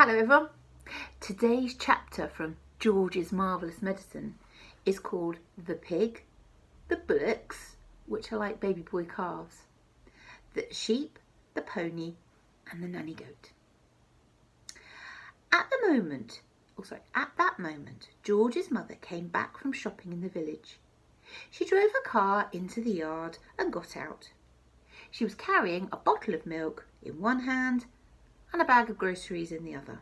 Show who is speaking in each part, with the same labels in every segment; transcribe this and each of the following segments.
Speaker 1: Hello everyone. Today's chapter from George's Marvellous Medicine is called The Pig, the Bullocks, which are like baby boy calves, the sheep, the pony and the nanny goat. At that moment, George's mother came back from shopping in the village. She drove her car into the yard and got out. She was carrying a bottle of milk in one hand and a bag of groceries in the other.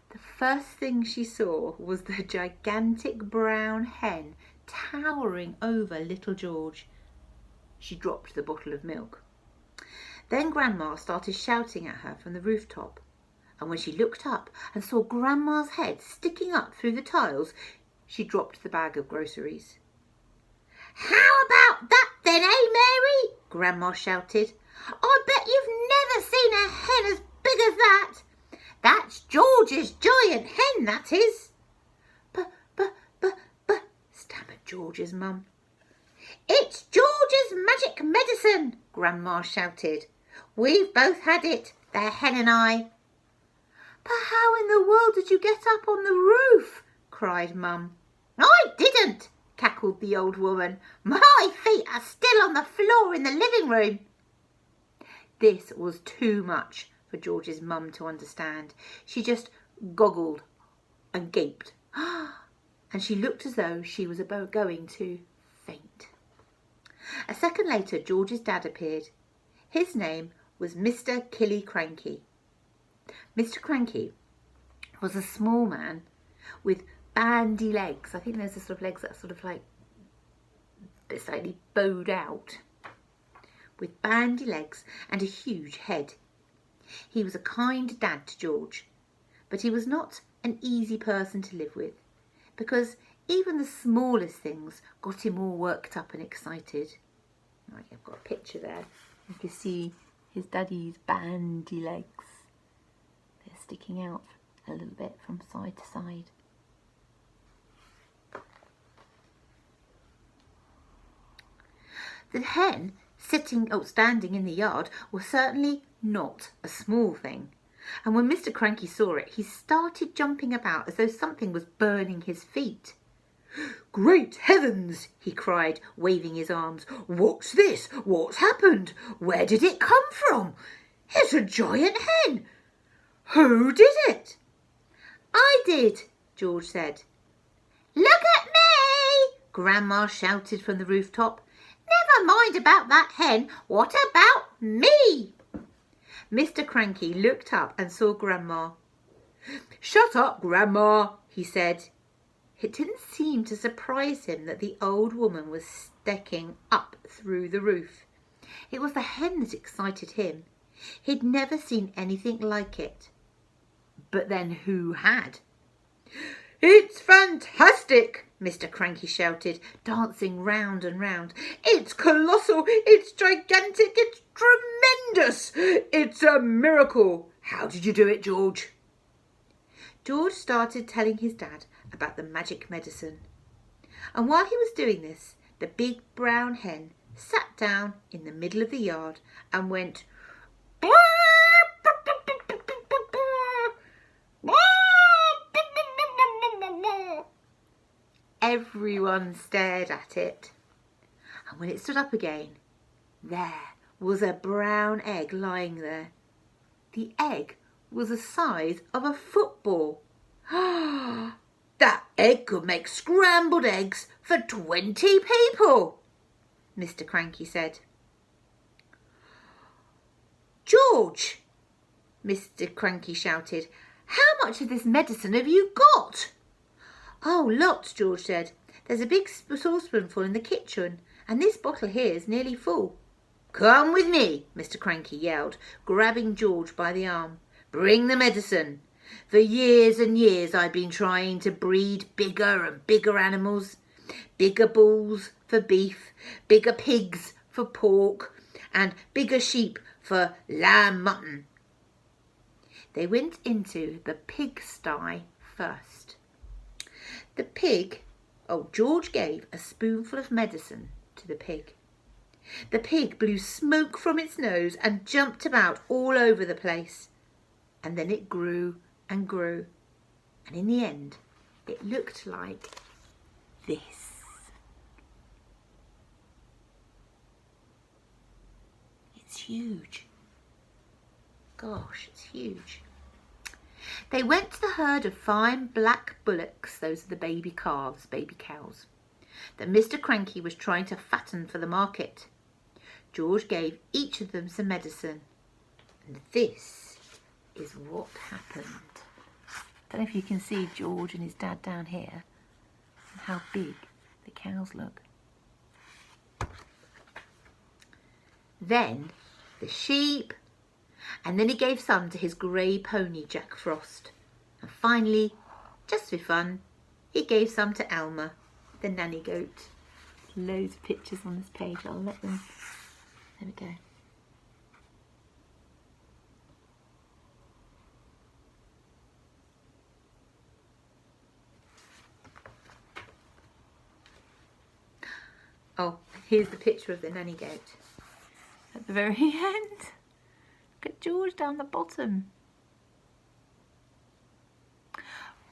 Speaker 1: The first thing she saw was the gigantic brown hen towering over little George. She dropped the bottle of milk. Then Grandma started shouting at her from the rooftop, and when she looked up and saw Grandma's head sticking up through the tiles, she dropped the bag of groceries. "How about that then, eh, Mary?" Grandma shouted. "I bet you've never seen a hen as big as that. That's George's giant hen, that is." But, stammered George's mum. "It's George's magic medicine," Grandma shouted. "We've both had it, the hen and I." "But how in the world did you get up on the roof?" cried Mum. "I didn't," cackled the old woman. "My feet are still on the floor in the living room." This was too much for George's mum to understand. She just goggled and gaped, and she looked as though she was about going to faint. A second later, George's dad appeared. His name was Mr. Killiecrankie. Mr. Cranky was a small man with bandy legs. I think those are sort of legs that are sort of like slightly bowed out, with bandy legs and a huge head. He was a kind dad to George, but he was not an easy person to live with, because even the smallest things got him all worked up and excited. Right, I've got a picture there. You can see his daddy's bandy legs. They're sticking out a little bit from side to side. The hen standing in the yard was certainly not a small thing, and when Mr. Cranky saw it, he started jumping about as though something was burning his feet. "Great heavens!" he cried, waving his arms. "What's this? What's happened? Where did it come from? It's a giant hen! Who did it?" "I did," George said. "Look at me!" Grandma shouted from the rooftop. "Never mind about that hen. What about me?" Mr. Cranky looked up and saw Grandma. "Shut up, Grandma," he said. It didn't seem to surprise him that the old woman was sticking up through the roof. It was the hen that excited him. He'd never seen anything like it. But then who had? "It's fantastic!" Mr. Cranky shouted, dancing round and round. "It's colossal! It's gigantic! It's tremendous! It's a miracle! How did you do it, George?" George started telling his dad about the magic medicine. And while he was doing this, the big brown hen sat down in the middle of the yard and went, Everyone stared at it, and when it stood up again, there was a brown egg lying there. The egg was the size of a football. "That egg could make scrambled eggs for 20 people, Mr. Cranky said. "George," Mr. Cranky shouted, "how much of this medicine have you got?" "Oh, lots," George said. "There's a big saucepanful in the kitchen, and this bottle here is nearly full." "Come with me," Mr. Cranky yelled, grabbing George by the arm. "Bring the medicine. For years and years I've been trying to breed bigger and bigger animals. Bigger bulls for beef, bigger pigs for pork, and bigger sheep for lamb mutton." They went into the pigsty first. George gave a spoonful of medicine to the pig. The pig blew smoke from its nose and jumped about all over the place. and then it grew and grew, and in the end it looked like this. It's huge. Gosh, it's huge. They went to the herd of fine black bullocks, those are the baby calves, baby cows, that Mr. Cranky was trying to fatten for the market. George gave each of them some medicine, and this is what happened. I don't know if you can see George and his dad down here, and how big the cows look. Then the sheep, and then he gave some to his grey pony Jack Frost, and finally, just for fun, he gave some to Alma, the nanny goat. Loads of pictures on this page. I'll let them. There we go. Oh, here's the picture of the nanny goat at the very end. Look at George down the bottom.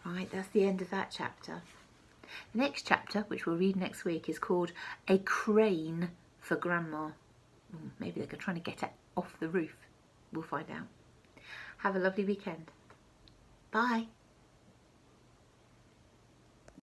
Speaker 1: Right, that's the end of that chapter. The next chapter, which we'll read next week, is called A Crane for Grandma. Maybe they're trying to get it off the roof. We'll find out. Have a lovely weekend. Bye.